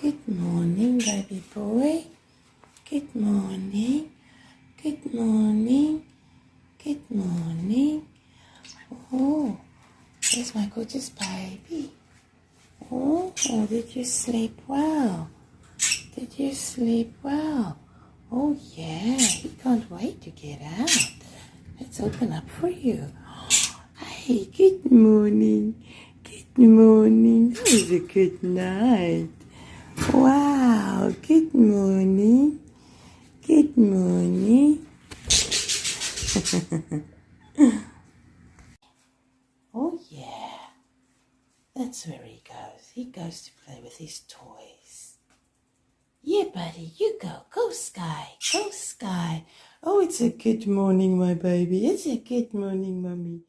Good morning, baby boy. Good morning. Good morning. Good morning. Oh, there's my gorgeous baby. Oh, did you sleep well? Did you sleep well? Oh, yeah. He can't wait to get out. Let's open up for you. Hey, good morning. Good morning. That was a good night. Wow, good morning. Good morning. Oh, yeah. That's where he goes. He goes to play with his toys. Yeah, buddy, you go. Go, Sky. Go, Sky. Oh, it's a good morning, my baby. It's a good morning, Mummy.